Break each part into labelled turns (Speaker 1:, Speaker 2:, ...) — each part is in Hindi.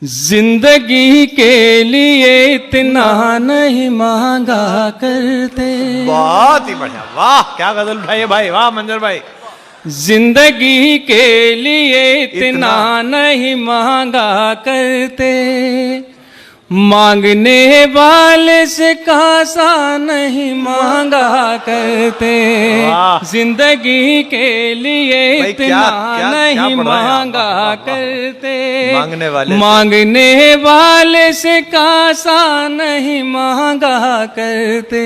Speaker 1: जिंदगी के लिए इतना नहीं मांगा करते।
Speaker 2: बहुत ही बढ़िया, वाह क्या गजल भाई, भाई वाह मंजर भाई।
Speaker 1: जिंदगी के लिए इतना नहीं मांगा करते, मांगने वाले से कासा नहीं मांगा करते। जिंदगी के लिए इतना नहीं मांगा करते, मांगने वाले से कासा नहीं मांगा करते।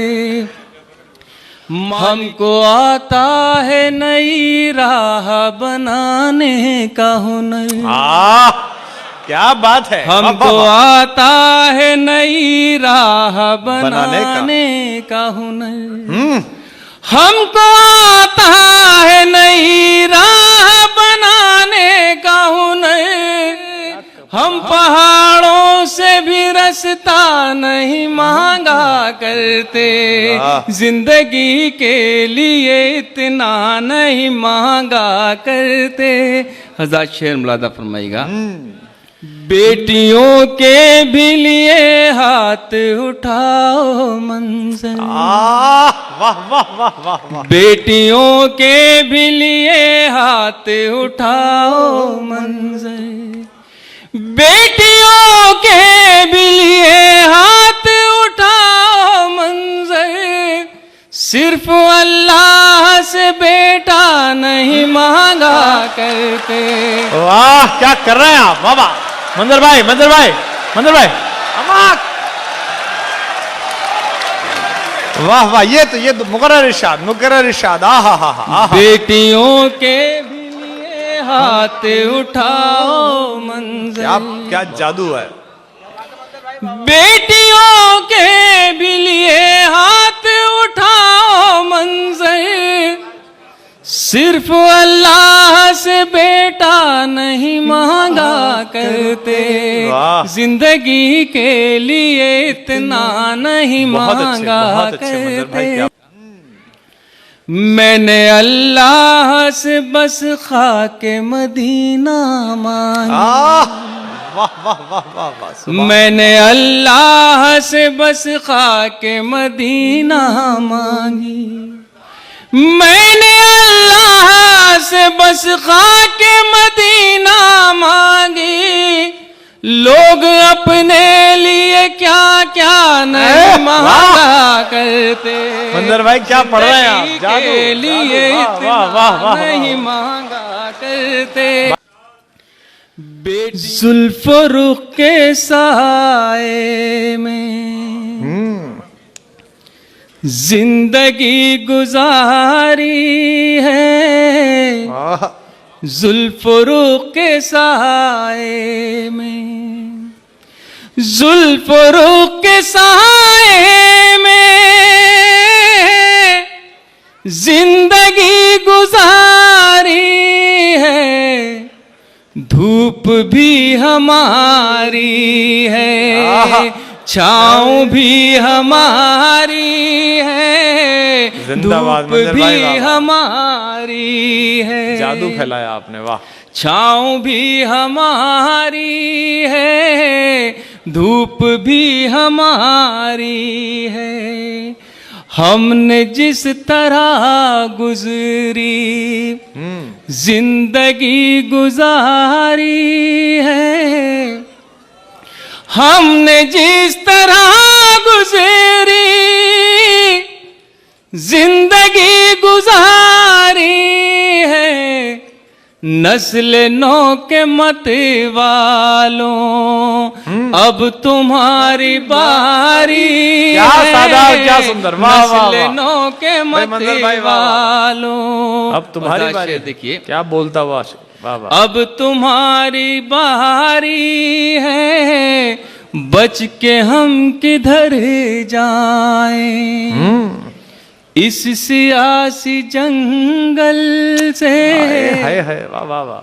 Speaker 1: हमको आता है नई राह बनाने का हुनर।
Speaker 2: क्या बात है।
Speaker 1: हमको आता है नई राह बनाने का हुनर। हमको आता है नई राह बनाने का हुनर। हम पहाड़ों से भी रास्ता नहीं मांगा करते, जिंदगी के लिए इतना नहीं मांगा करते। हज़रत शेर मुलादा फरमाएगा, बेटियों के भी लिए हाथ उठाओ मंजर।
Speaker 2: वाह वाह वाह वाह।
Speaker 1: बेटियों के भी लिए हाथ उठाओ मंजर। बेटियों के भी लिए हाथ उठाओ मंजर। सिर्फ अल्लाह से बेटा नहीं मांगा करते।
Speaker 2: वाह क्या कर रहे हैं आप, बाबा मंजर भाई, मंजर भाई, मंजर भाई, वाह वाह। ये तो मुकर्रर इरशाद, मुकर्रर इरशाद।
Speaker 1: बेटियों के भी लिए हाथ उठाओ मंजर।
Speaker 2: क्या जादू है।
Speaker 1: बेटियों के भी लिए हाथ उठाओ मंजर। सिर्फ अल्लाह से बेटा नहीं मांगा करते, जिंदगी के लिए इतना नहीं मांगा करते। मैंने अल्लाह से बस खाके मदीना मांगी।
Speaker 2: वाह वाह वाह वाह वाह।
Speaker 1: मैंने अल्लाह से बस खाके मदीना मांगी। मैंने अल्लाह से बस खाके मदीना मांगी। लोग अपने लिए क्या क्या नहीं मांगा करते।
Speaker 2: मंजर भाई क्या पढ़ रहे हैं आप,
Speaker 1: जादू के लिए इतना नहीं मांगा करते। जुल्फ रुख के साए में जिंदगी गुजारी है। जुल्फ रुख के साए में, जुल्फ रुख के साए में जिंदगी गुजारी है। धूप भी हमारी है, छाँव भी हमारी है। धूप भी हमारी है।
Speaker 2: जादू फैलाया आपने, वाह।
Speaker 1: छाँव भी हमारी है, धूप भी हमारी है। हमने जिस तरह गुजरी जिंदगी गुजारी है। हमने जिस तरह गुजरी जिंदगी गुजारी है। नस्ल नौ के मत वालों अब तुम्हारी बारी
Speaker 2: क्या सादा, क्या सुंदर, वाह वाह।
Speaker 1: नस्ल नौ के मत वालों
Speaker 2: अब तुम्हारी बारी।
Speaker 1: देखिए
Speaker 2: क्या बोलता हुआ, वाह वाह।
Speaker 1: अब तुम्हारी बारी है, बच के हम किधर जाएं इस सियासी जंगल से।
Speaker 2: हाय हाय वाह वाह वाह।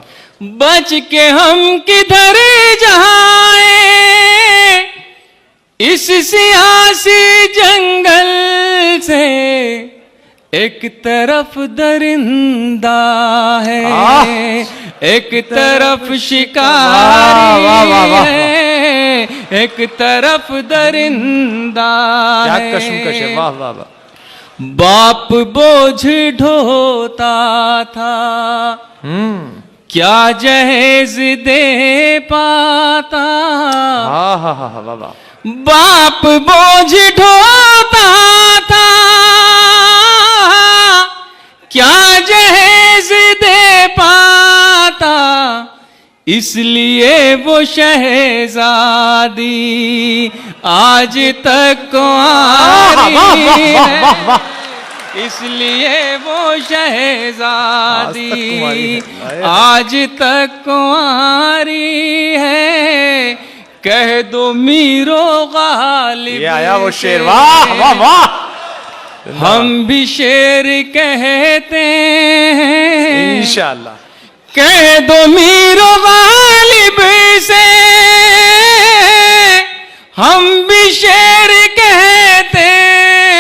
Speaker 1: बच के हम किधर जाएं इस सियासी जंगल से। एक तरफ दरिंदा है, एक तरफ शिकारी है। एक तरफ दरिंदा
Speaker 2: क्या
Speaker 1: है।
Speaker 2: कशमकश है, वाह वाह वाह।
Speaker 1: बाप बोझ ढोता था, क्या जहेज दे पाता।
Speaker 2: हाँ हाँ हाँ वाह वाह।
Speaker 1: बाप बोझ ढोता था, क्या जहेज दे पाता। इसलिए वो शहजादी आज तक कुंवारी है। इसलिए वो शहजादी आज तक कुंवारी है। कह दो मीरो गालिब,
Speaker 2: ये आया वो शेर, वाह वाह वाह।
Speaker 1: हम भी शेर कहते हैं
Speaker 2: इंशाअल्लाह।
Speaker 1: कह दो मीरो गालिब से, हम भी शेर कहते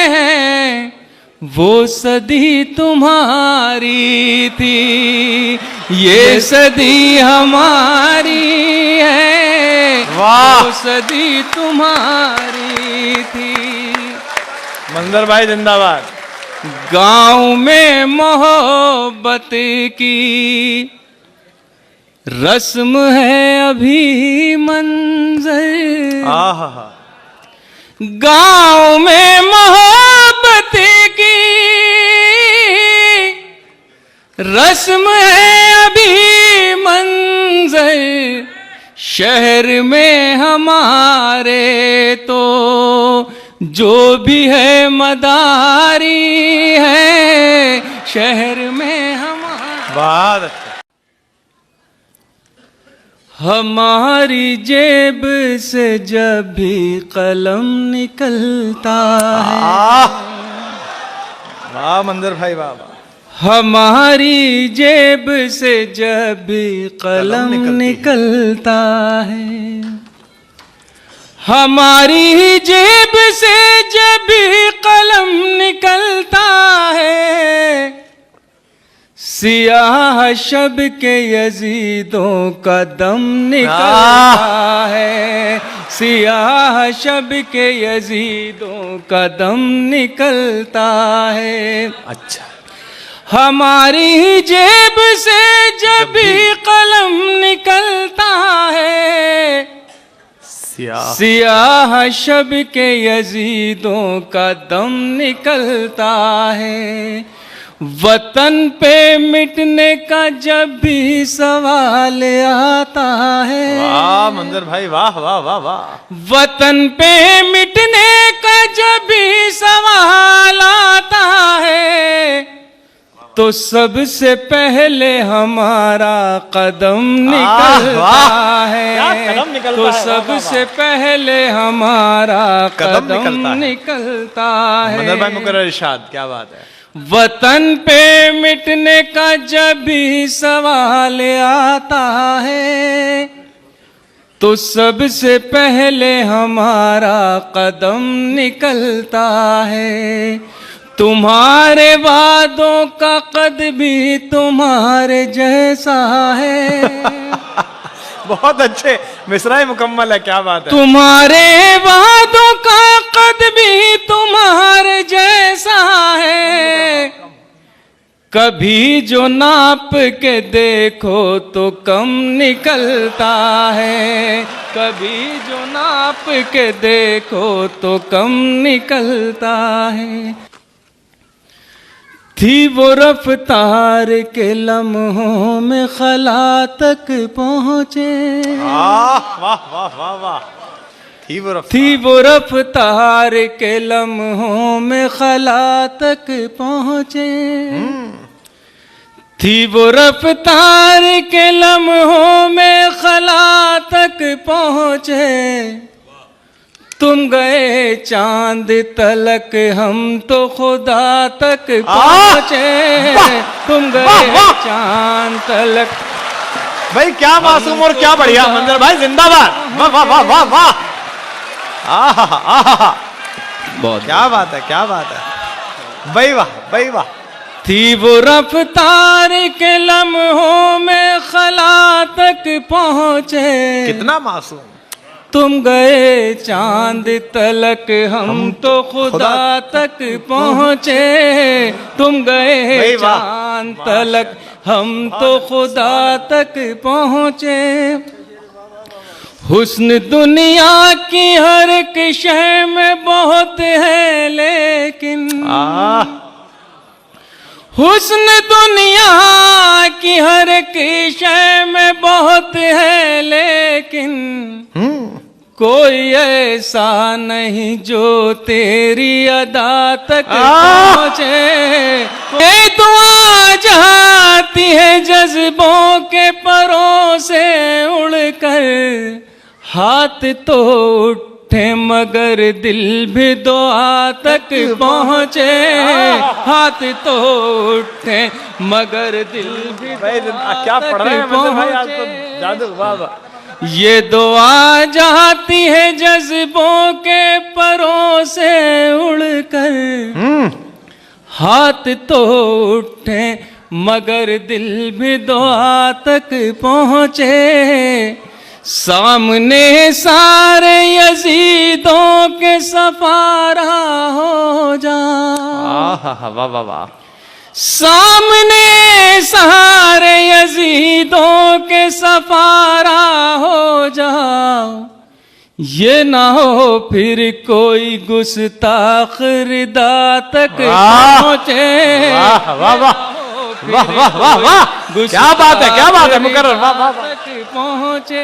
Speaker 1: हैं। वो सदी तुम्हारी थी, ये सदी हमारी है।
Speaker 2: वाह।
Speaker 1: वो सदी तुम्हारी थी।
Speaker 2: मंजर भाई जिंदाबाद।
Speaker 1: गांव में मोहब्बत की रस्म है अभी मंजर।
Speaker 2: आहा।
Speaker 1: गांव में मोहब्बत की रस्म है अभी मंजर। शहर में हमारे तो जो भी है मदारी है। शहर में हमारे
Speaker 2: बहुत अच्छा।
Speaker 1: हमारी जेब से जब भी कलम निकलता है।
Speaker 2: वाह मंजर भाई वाह वाह।
Speaker 1: हमारी जेब से जब भी कलम निकलता है। हमारी जेब से जब भी कलम निकलता है। सियाह शब के यजीदों का दम निकलता है। सियाह शब के यजीदों का दम निकलता है।
Speaker 2: अच्छा।
Speaker 1: हमारी जेब से जब भी कलम निकलता है। सियाह शब के यजीदों का दम निकलता है। वतन पे मिटने का जब भी सवाल आता है।
Speaker 2: वाह मंजर भाई वाह वाह वाह वाह।
Speaker 1: वतन पे मिटने का जब भी सवाल आता है। तो सबसे पहले हमारा कदम निकलता है। तो सबसे पहले हमारा कदम निकलता है।
Speaker 2: मंजर भाई मुकर्रर इरशाद, क्या बात है।
Speaker 1: वतन पे मिटने का जब भी सवाल आता है। तो सबसे पहले हमारा कदम निकलता है। तुम्हारे वादों का कद भी तुम्हारे जैसा है।
Speaker 2: बहुत अच्छे मिसराए मुकम्मल है, क्या बात है।
Speaker 1: तुम्हारे वादों का कद भी तुम्हारे जैसा है। कभी जो नाप के देखो तो कम निकलता है। कभी जो नाप के देखो तो कम निकलता है। थी वो रफ्तार के लम्हों में खला तक पहुँचे।
Speaker 2: वाह वाह वाह वाह। थी
Speaker 1: वो रफ्तार के लम्हों में खला तक पहुँचे। थी वो रफ्तार के लम्हों में खला तक पहुँचे। तुम गए चांद तलक हम तो खुदा तक पहुँचे। तुम गए चांद तलक।
Speaker 2: भाई क्या मासूम और क्या बढ़िया। मंजर भाई जिंदाबाद। वाह वाह वाह वाह वाह। बहुत क्या बात है, क्या बात है भाई वाह भाई वाह।
Speaker 1: थी वो रफ्तार के लम्हों में खला तक पहुँचे।
Speaker 2: कितना मासूम।
Speaker 1: तुम गए चांद तलक, हम तो खुदा तक पहुँचे। तुम गए
Speaker 2: भाई वाह।
Speaker 1: चांद तलक, हम तो खुदा तक पहुँचे। हुस्न दुनिया की हर एक शय में बहुत है, लेकिन हुस्न दुनिया की हर एक शय में बहुत है, लेकिन कोई ऐसा नहीं जो तेरी अदा तक पहुँचे। ये दुआ जाती है जज्बों के परों से उड़कर, हाथ तो उठे मगर दिल भी दुआ तक पहुँचे। हाथ तो उठे मगर दिल भी
Speaker 2: भाई क्या पढ़ रहे हैं मंजर भाई आज तो जादू, वाह वाह।
Speaker 1: ये दुआ जाती है जज्बों के परों से उड़कर, हाथ तो उठे मगर दिल भी दुआ तक पहुँचे। सामने सारे यजीदों के सफारा हो जा,
Speaker 2: वाह वाह वाह।
Speaker 1: सामने सारे यजीदों के सफारा हो जाओ। ये ना हो फिर कोई गुस्ताख रिदा तक पहुँचे।
Speaker 2: वाह वाह वाह वाह वाह वाह वाह, क्या बात है, क्या बात है मुकर्रर, वाह वाह वाह।
Speaker 1: तक पहुँचे।